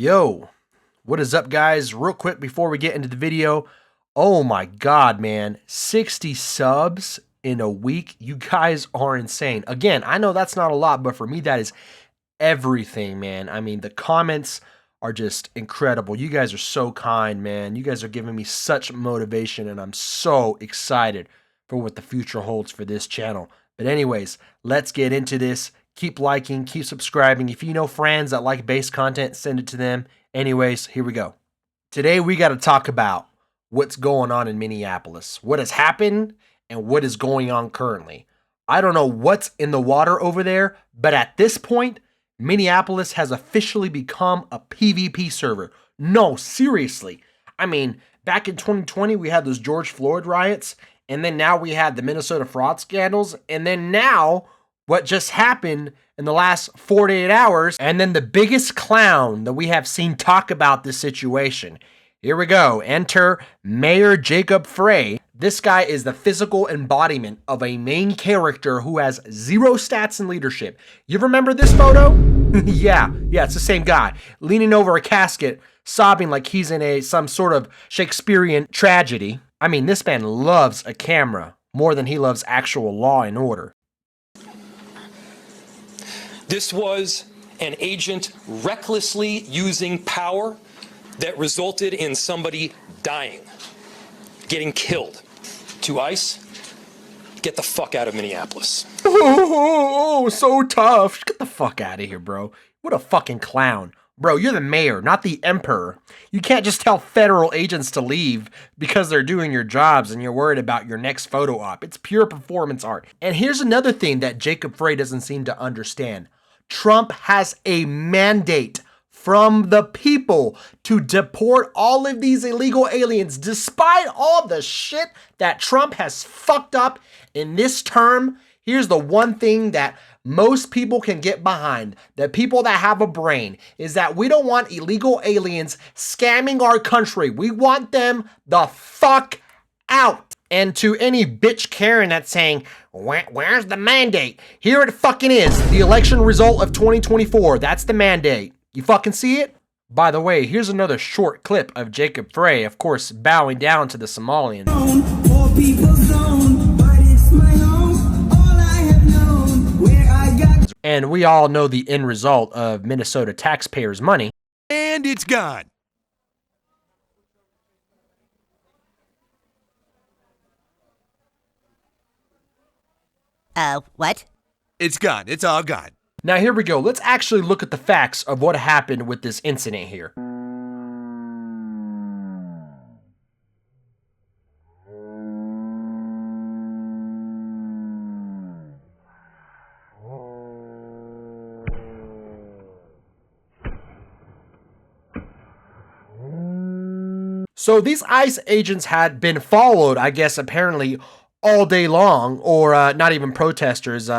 Yo, what is up, guys? Real quick before we get into the video, oh my god, man, 60 subs in a week. You guys are insane. Again, I know that's not a lot, but for me, that is everything, man. I mean, the comments are just incredible. You guys are so kind, man. You guys are giving me such motivation, and I'm so excited for what the future holds for this channel. But anyways, let's get into this. Keep liking, keep subscribing. If you know friends that like base content, send it to them. Anyways, here we go. Today we got to talk about what's going on in Minneapolis, what has happened, and what is going on currently. I don't know what's in the water over there, but at this point, Minneapolis has officially become a PvP server. No, seriously. I mean, back in 2020, we had those George Floyd riots, and then now we had the Minnesota fraud scandals, and then now what just happened in the last 48 hours, and then the biggest clown that we have seen talk about this situation. Here we go. Enter Mayor Jacob Frey. This guy is the physical embodiment of a main character who has zero stats in leadership. You remember this photo? yeah, it's the same guy, leaning over a casket, sobbing like he's in some sort of Shakespearean tragedy. I mean, this man loves a camera more than he loves actual law and order. This was an agent recklessly using power that resulted in somebody dying, getting killed. To ICE, get the fuck out of Minneapolis. Oh, so tough. Get the fuck out of here, bro. What a fucking clown. Bro, you're the mayor, not the emperor. You can't just tell federal agents to leave because they're doing your jobs and you're worried about your next photo op. It's pure performance art. And here's another thing that Jacob Frey doesn't seem to understand. Trump has a mandate from the people to deport all of these illegal aliens, despite all the shit that Trump has fucked up in this term. Here's the one thing that most people can get behind, the people that have a brain, is that we don't want illegal aliens scamming our country. We want them the fuck out. And to any bitch Karen that's saying, where's the mandate? Here it fucking is. The election result of 2024. That's the mandate. You fucking see it? By the way, here's another short clip of Jacob Frey, of course, bowing down to the Somalians. And we all know the end result of Minnesota taxpayers' money. And it's gone. What? It's gone. It's all gone. Now here we go. Let's actually look at the facts of what happened with this incident here. So these ICE agents had been followed, I guess, apparently all day long, or not even protesters,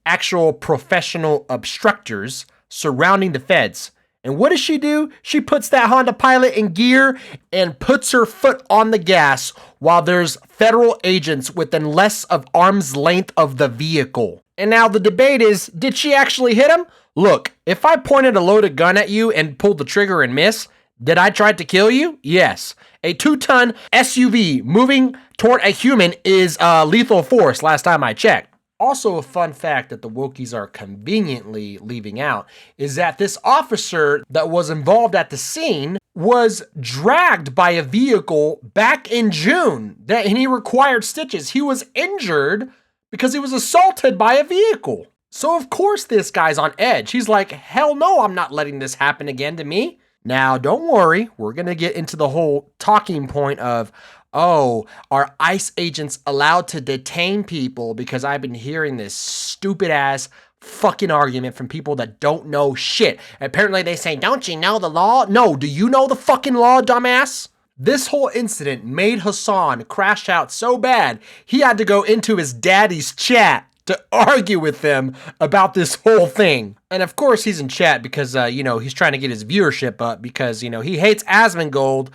actual professional obstructors surrounding the feds. And what does she do? She puts that Honda Pilot in gear and puts her foot on the gas while there's federal agents within less of arm's length of the vehicle. And now the debate is, did she actually hit him? Look, if I pointed a loaded gun at you and pulled the trigger and miss, did I try to kill you? Yes. A 2-ton SUV moving toward a human is lethal force last time I checked. Also, a fun fact that the Wokies are conveniently leaving out is that this officer that was involved at the scene was dragged by a vehicle back in June, and he required stitches. He was injured because he was assaulted by a vehicle. So of course this guy's on edge. He's like, hell no, I'm not letting this happen again to me. Now, don't worry, we're going to get into the whole talking point of, oh, are ICE agents allowed to detain people? Because I've been hearing this stupid ass fucking argument from people that don't know shit. Apparently they say, don't you know the law? No, do you know the fucking law, dumbass? This whole incident made Hasan crash out so bad, he had to go into his daddy's chat to argue with them about this whole thing. And of course he's in chat because, he's trying to get his viewership up because, he hates Asmongold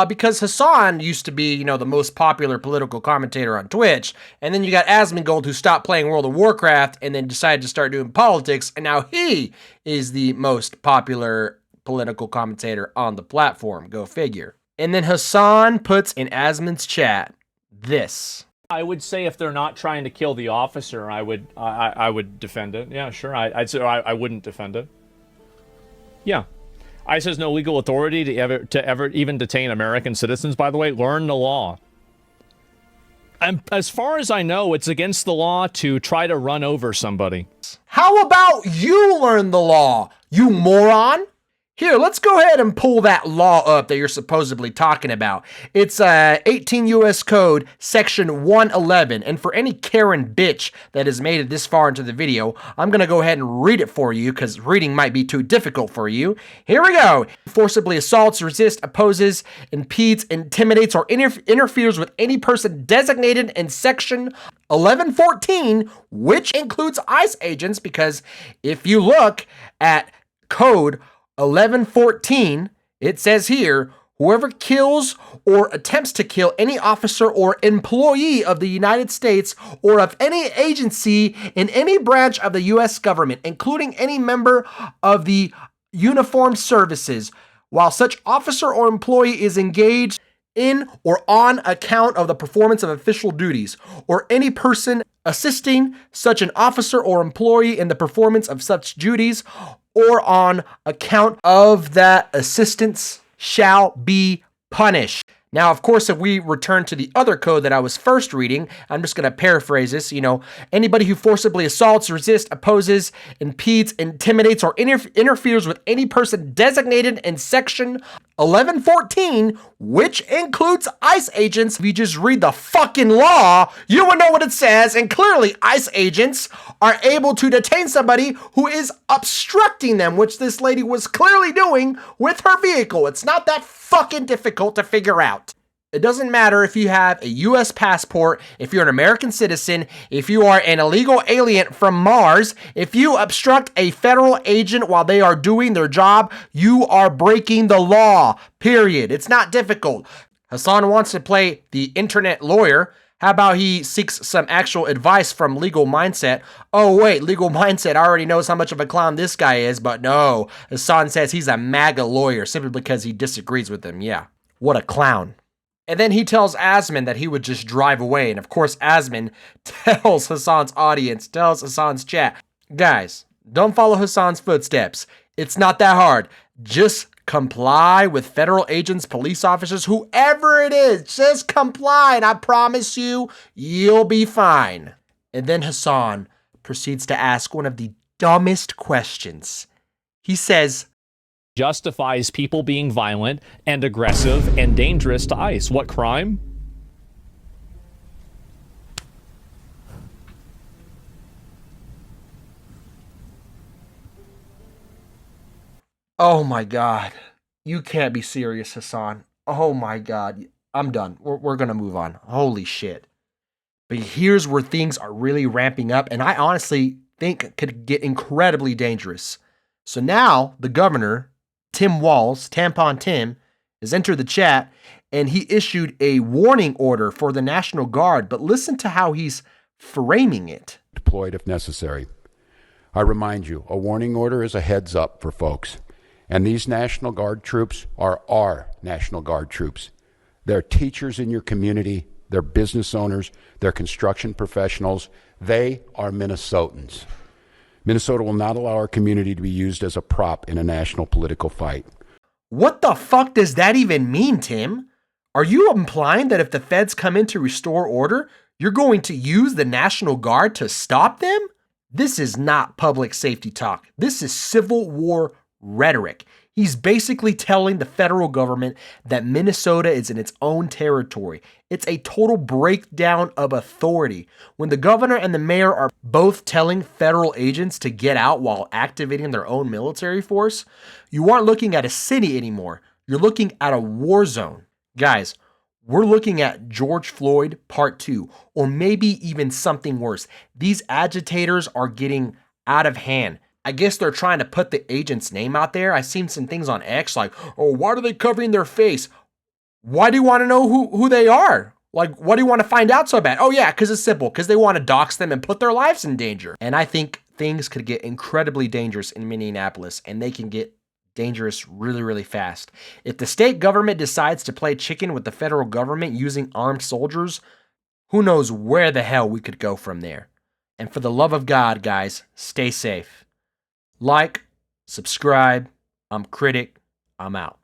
because Hasan used to be, the most popular political commentator on Twitch. And then you got Asmongold, who stopped playing World of Warcraft and then decided to start doing politics. And now he is the most popular political commentator on the platform. Go figure. And then Hasan puts in Asmon's chat this. I would say if they're not trying to kill the officer, I would defend it. Yeah, sure. I'd say I wouldn't defend it. Yeah. ICE has no legal authority to ever even detain American citizens, by the way. Learn the law. And as far as I know, it's against the law to try to run over somebody. How about you learn the law, you moron? Here, let's go ahead and pull that law up that you're supposedly talking about. It's 18 U.S. Code, Section 111. And for any Karen bitch that has made it this far into the video, I'm going to go ahead and read it for you because reading might be too difficult for you. Here we go. Forcibly assaults, resists, opposes, impedes, intimidates, or interferes with any person designated in Section 1114, which includes ICE agents, because if you look at Code 1114, it says here, whoever kills or attempts to kill any officer or employee of the United States or of any agency in any branch of the U.S. government, including any member of the uniformed services, while such officer or employee is engaged in or on account of the performance of official duties, or any person assisting such an officer or employee in the performance of such duties, or on account of that assistance, shall be punished. Now, of course, if we return to the other code that I was first reading, I'm just going to paraphrase this, anybody who forcibly assaults, resists, opposes, impedes, intimidates, or interferes with any person designated in Section 1114, which includes ICE agents. If you just read the fucking law, you will know what it says, and clearly ICE agents are able to detain somebody who is obstructing them, which this lady was clearly doing with her vehicle. It's not that fucking difficult to figure out. It doesn't matter if you have a U.S. passport, if you're an American citizen, if you are an illegal alien from Mars, if you obstruct a federal agent while they are doing their job, you are breaking the law, period. It's not difficult. Hasan wants to play the internet lawyer. How about he seeks some actual advice from Legal Mindset? Oh, wait, Legal Mindset already knows how much of a clown this guy is, but no. Hasan says he's a MAGA lawyer simply because he disagrees with him. Yeah, what a clown. And then he tells Asmon that he would just drive away. And of course, Asmon tells Hasan's audience, tells Hasan's chat, guys, don't follow Hasan's footsteps. It's not that hard. Just comply with federal agents, police officers, whoever it is. Just comply, and I promise you, you'll be fine. And then Hasan proceeds to ask one of the dumbest questions. He says, justifies people being violent and aggressive and dangerous to ICE. What crime? Oh my God. You can't be serious, Hasan. Oh my God. I'm done. We're going to move on. Holy shit. But here's where things are really ramping up, and I honestly think could get incredibly dangerous. So now the governor, Tim Walz, Tampon Tim, has entered the chat, and he issued a warning order for the National Guard. But listen to how he's framing it. Deployed if necessary. I remind you, a warning order is a heads up for folks. And these National Guard troops are our National Guard troops. They're teachers in your community. They're business owners. They're construction professionals. They are Minnesotans. Minnesota will not allow our community to be used as a prop in a national political fight. What the fuck does that even mean, Tim? Are you implying that if the feds come in to restore order, you're going to use the National Guard to stop them? This is not public safety talk. This is Civil War rhetoric. He's basically telling the federal government that Minnesota is in its own territory. It's a total breakdown of authority. When the governor and the mayor are both telling federal agents to get out while activating their own military force, you aren't looking at a city anymore. You're looking at a war zone. Guys, we're looking at George Floyd Part 2, or maybe even something worse. These agitators are getting out of hand. I guess they're trying to put the agent's name out there. I've seen some things on X like, oh, why are they covering their face? Why do you want to know who they are? Like, what do you want to find out so bad? Oh, yeah, because it's simple. Because they want to dox them and put their lives in danger. And I think things could get incredibly dangerous in Minneapolis, and they can get dangerous really, really fast. If the state government decides to play chicken with the federal government using armed soldiers, who knows where the hell we could go from there. And for the love of God, guys, stay safe. Like, subscribe. I'm Critik. I'm out.